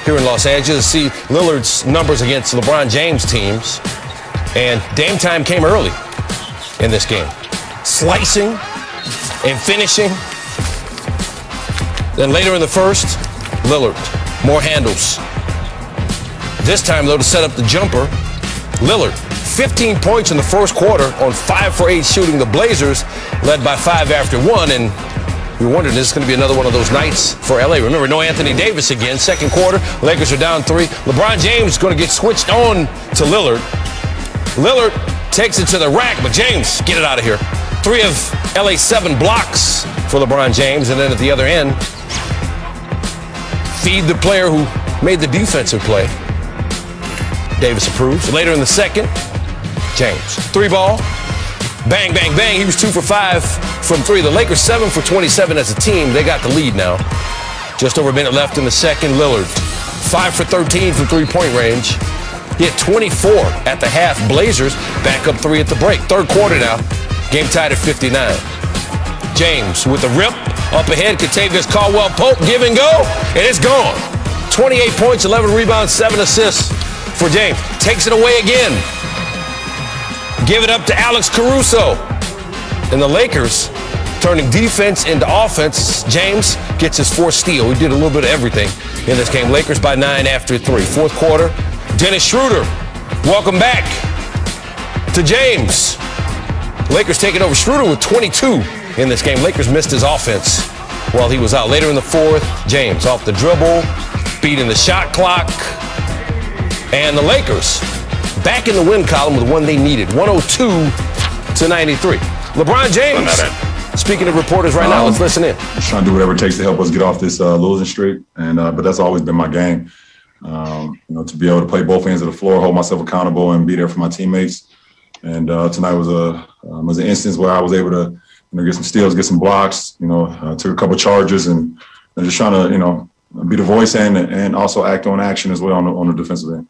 here in Los Angeles. See Lillard's numbers against LeBron James teams. And Dame time came early in this game. Slicing and finishing. Then later in the first, Lillard, more handles. This time, though, to set up the jumper, Lillard, 15 points in the first quarter on 5 for 8 shooting. The Blazers led by 5 after 1, and we wondered, is this going to be another one of those nights for LA? Remember, no Anthony Davis again. Second quarter, Lakers are down 3. LeBron James going to get switched on to Lillard. Lillard takes it to the rack, but James, get it out of here. 3 of LA's 7 blocks for LeBron James, and then at the other end, feed the player who made the defensive play. Davis approves. Later in the second, James. 3 ball. Bang, bang, bang. He was 2 for 5 from 3. The Lakers 7 for 27 as a team. They got the lead now. Just over a minute left in the second. Lillard 5 for 13 from 3-point range. He had 24 at the half. Blazers back up 3 at the break. Third quarter now. Game tied at 59. James with the rip. Up ahead, Kentavious Caldwell-Pope. Give and go. And it's gone. 28 points, 11 rebounds, 7 assists for James. Takes it away again. Give it up to Alex Caruso. And the Lakers turning defense into offense. James gets his 4th steal. He did a little bit of everything in this game. Lakers by 9 after 3. Fourth quarter, Dennis Schroder. Welcome back to James. Lakers taking over Schroder with 22 in this game. Lakers missed his offense while he was out. Later in the fourth, James off the dribble, beating the shot clock. And the Lakers back in the win column with one they needed, 102-93. LeBron James, speaking of reporters right now, let's listen in. Just trying to do whatever it takes to help us get off this losing streak. And but that's always been my game. To be able to play both ends of the floor, hold myself accountable, and be there for my teammates. And tonight was an instance where I was able to get some steals, get some blocks. Took a couple charges, and just trying to be the voice and also act on action as well on the defensive end.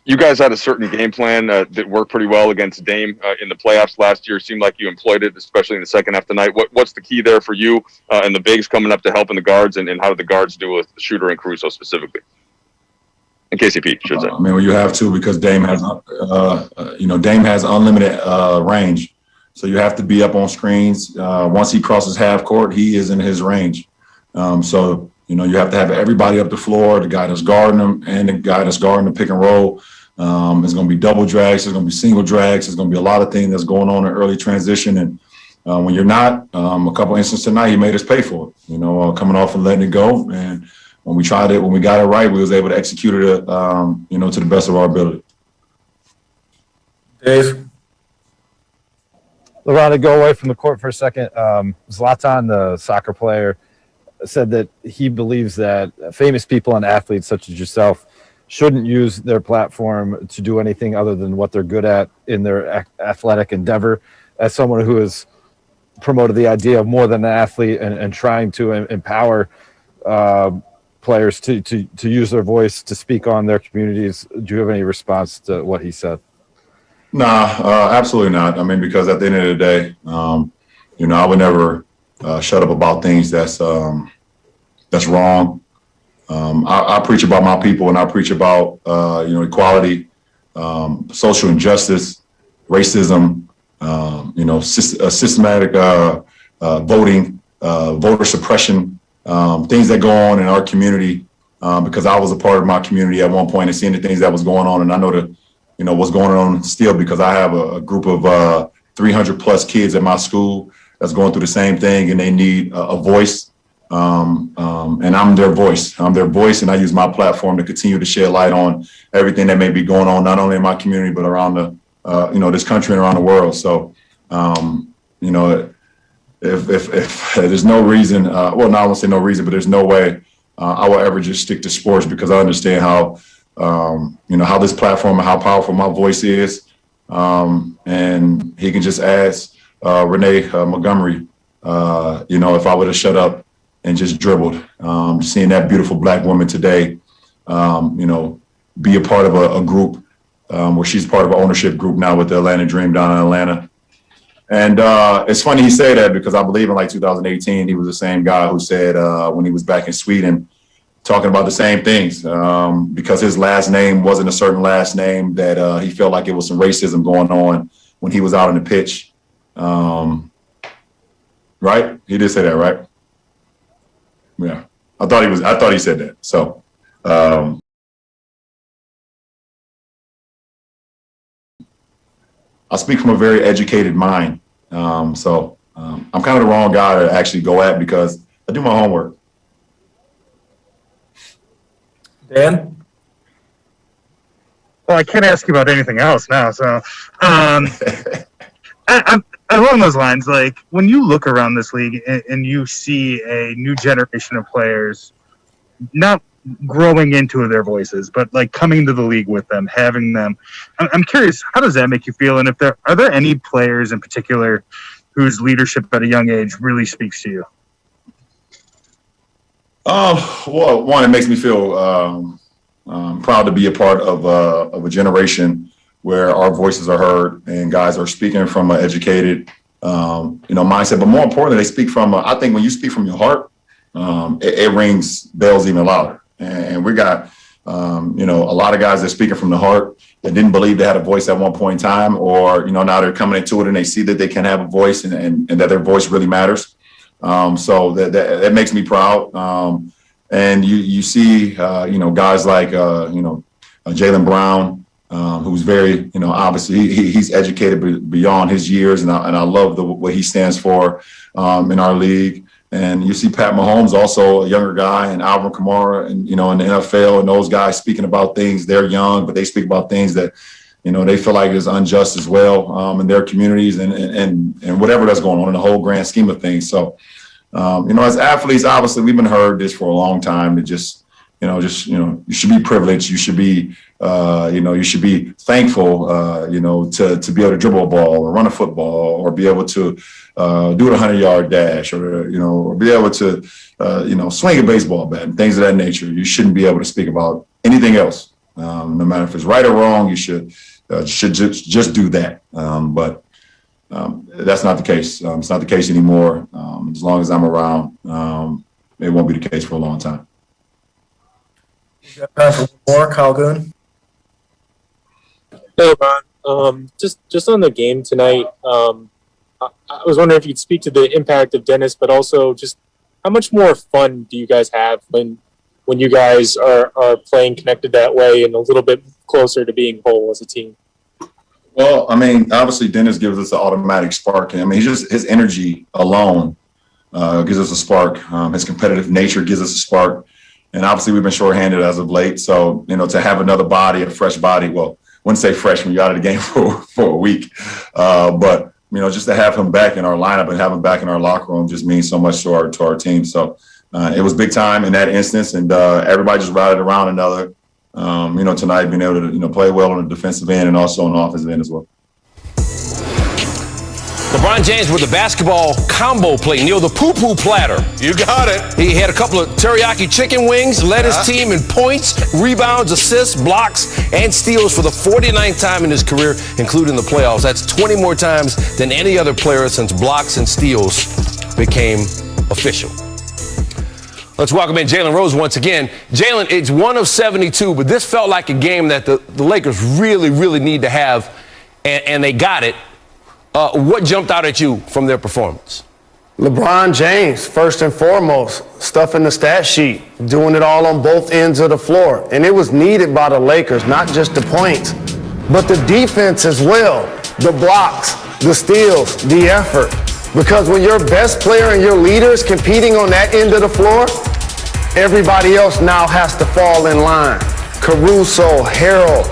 You guys had a certain game plan that worked pretty well against Dame in the playoffs last year. It seemed like you employed it, especially in the second half tonight. What's the key there for you and the bigs coming up to help in the guards, and how did the guards do with Schroder and Caruso specifically? And KCP, should say. Well, you have to, because Dame has, Dame has unlimited range. So you have to be up on screens. Once he crosses half court, he is in his range. So you have to have everybody up the floor, the guy that's guarding him and the guy that's guarding the pick and roll. It's going to be double drags. There's going to be single drags. There's going to be a lot of things that's going on in early transition. And when you're not, a couple instances tonight, he made us pay for it, coming off and letting it go. And when we tried it, when we got it right, we was able to execute it, to the best of our ability. Dave? LeBron, to go away from the court for a second. Zlatan, the soccer player, said that he believes that famous people and athletes such as yourself shouldn't use their platform to do anything other than what they're good at in their athletic endeavor. As someone who has promoted the idea of more than an athlete and trying to empower players to use their voice to speak on their communities, do you have any response to what he said? Nah, absolutely not. Because at the end of the day, I would never shut up about things that's wrong. I preach about my people, and I preach about equality, social injustice, racism, systematic voting, voter suppression, things that go on in our community. Because I was a part of my community at one point and seeing the things that was going on, and I know what's going on still, because I have a group of 300 plus kids at my school that's going through the same thing, and they need a voice. And I'm their voice. And I use my platform to continue to shed light on everything that may be going on, not only in my community, but around this country and around the world. So, if there's no reason, I won't say no reason, but there's no way I will ever just stick to sports, because I understand how this platform and how powerful my voice is. And he can just ask Renee Montgomery, if I would have shut up and just dribbled. Seeing that beautiful black woman today, be a part of a group where she's part of an ownership group now with the Atlanta Dream down in Atlanta. And it's funny he said that, because I believe in 2018, he was the same guy who said when he was back in Sweden, talking about the same things because his last name wasn't a certain last name that he felt like it was some racism going on when he was out on the pitch. Right? He did say that, right? Yeah. I thought he said that. So I speak from a very educated mind. I'm kind of the wrong guy to actually go at because I do my homework. Dan? Well, I can't ask you about anything else now. So, along those lines, like when you look around this league and you see a new generation of players, not growing into their voices, but like coming to the league with them, having them, I'm curious, how does that make you feel? And if are there any players in particular whose leadership at a young age really speaks to you? Well, one, it makes me feel proud to be a part of a generation where our voices are heard and guys are speaking from an educated, mindset. But more importantly, they speak from. I think when you speak from your heart, it rings bells even louder. And we got, a lot of guys that are speaking from the heart that didn't believe they had a voice at one point in time, or now they're coming into it and they see that they can have a voice and that their voice really matters. So that makes me proud. And you see, guys like, Jalen Brown, who's very, obviously he's educated beyond his years. And I love what he stands for in our league. And you see Pat Mahomes, also a younger guy, and Alvin Kamara, and, in the NFL, and those guys speaking about things. They're young, but they speak about things that, they feel like is unjust as well in their communities and whatever that's going on in the whole grand scheme of things. So, as athletes, obviously we've been heard this for a long time to you should be privileged. You should be, you should be thankful, to be able to dribble a ball or run a football or be able to do a 100-yard dash or be able to, swing a baseball bat and things of that nature. You shouldn't be able to speak about anything else. No matter if it's right or wrong, you should just do that. But that's not the case. It's not the case anymore. As long as I'm around, it won't be the case for a long time. Time for more, Calgoon. Hey, Ron. Just on the game tonight, I was wondering if you'd speak to the impact of Dennis, but also just how much more fun do you guys have when you guys are playing connected that way and a little bit closer to being whole as a team? Well, obviously Dennis gives us an automatic spark. His energy alone gives us a spark. His competitive nature gives us a spark. And obviously we've been shorthanded as of late. So, to have another body, a fresh body, well, I wouldn't say fresh when you're out of the game for a week. But, just to have him back in our lineup and have him back in our locker room just means so much to our team. So it was big time in that instance. And everybody just rallied around another, tonight being able to, play well on the defensive end and also on the offensive end as well. LeBron James with the basketball combo plate, Neil, the poo-poo platter. You got it. He had a couple of teriyaki chicken wings, led his team in points, rebounds, assists, blocks, and steals for the 49th time in his career, including the playoffs. That's 20 more times than any other player since blocks and steals became official. Let's welcome in Jalen Rose once again. Jalen, it's 1 of 72, but this felt like a game that the Lakers really, really need to have, and they got it. What jumped out at you from their performance? LeBron James, first and foremost, stuff in the stat sheet, doing it all on both ends of the floor. And it was needed by the Lakers, not just the points, but the defense as well, the blocks, the steals, the effort. Because when your best player and your leader is competing on that end of the floor, everybody else now has to fall in line. Caruso, Harold,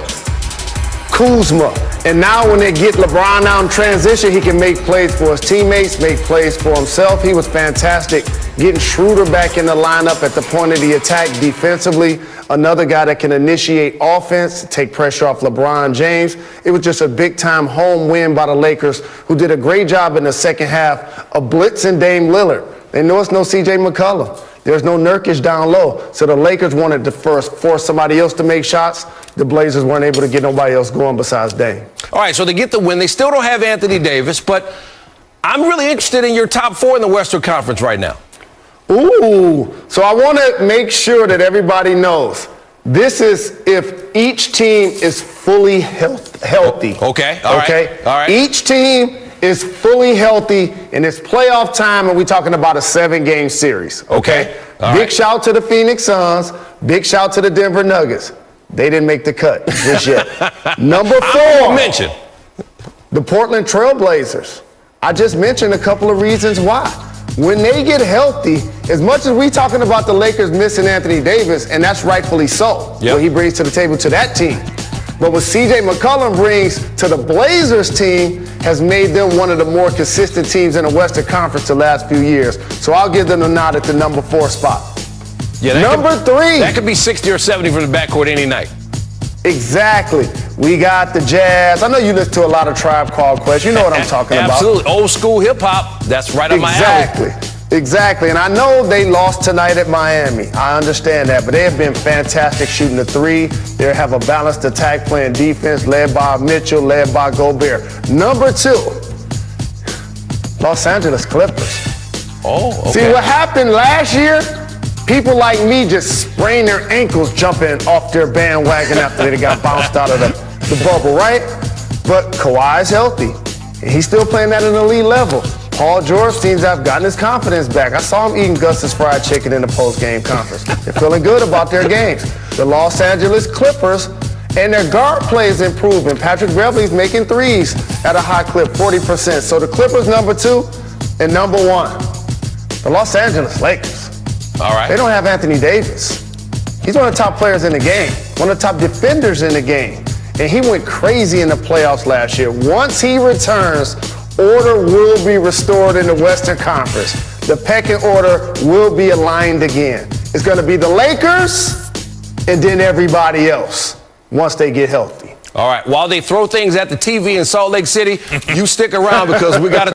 Kuzma. And now when they get LeBron out in transition, he can make plays for his teammates, make plays for himself. He was fantastic getting Schroder back in the lineup at the point of the attack defensively. Another guy that can initiate offense, take pressure off LeBron James. It was just a big-time home win by the Lakers, who did a great job in the second half of blitzing Dame Lillard. They know it's no C.J. McCollum. There's no Nurkic down low. So the Lakers wanted to first force somebody else to make shots. The Blazers weren't able to get nobody else going besides Dame. All right, so they get the win. They still don't have Anthony Davis, but I'm really interested in your top four in the Western Conference right now. Ooh, so I want to make sure that everybody knows. This is if each team is fully healthy. Okay, all right. Each team is fully healthy, and it's playoff time, and we're talking about a 7-game series. Okay. All Big right. shout to the Phoenix Suns. Big shout to the Denver Nuggets. They didn't make the cut just yet. Number 4. Mention. The Portland Trailblazers. I just mentioned a couple of reasons why. When they get healthy, as much as we talking about the Lakers missing Anthony Davis, and that's rightfully so, what he brings to the table to that team. But what CJ McCollum brings to the Blazers team has made them one of the more consistent teams in the Western Conference the last few years. So I'll give them a nod at the number 4 spot. Yeah, Number 3. That could be 60 or 70 from the backcourt any night. Exactly. We got the Jazz. I know you listen to a lot of Tribe Called Quest. You know what I'm talking about. Absolutely. Old school hip hop. That's right up my alley. Exactly. And I know they lost tonight at Miami. I understand that. But they have been fantastic shooting the 3. They have a balanced attack playing defense led by Mitchell, led by Gobert. Number 2, Los Angeles Clippers. Oh, okay. See, what happened last year, people like me just sprained their ankles jumping off their bandwagon after they got bounced out of the bubble, right? But Kawhi's healthy. And he's still playing at an elite level. Paul George seems to have gotten his confidence back. I saw him eating Gus's fried chicken in the post-game conference. They're feeling good about their games. The Los Angeles Clippers and their guard play is improving. Patrick Beverly's making threes at a high clip, 40%. So the Clippers number 2 and number 1. The Los Angeles Lakers. All right. They don't have Anthony Davis. He's one of the top players in the game, one of the top defenders in the game. And he went crazy in the playoffs last year. Once he returns, order will be restored in the Western Conference. The pecking order will be aligned again. It's going to be the Lakers and then everybody else once they get healthy. All right. While they throw things at the TV in Salt Lake City, you stick around because we got to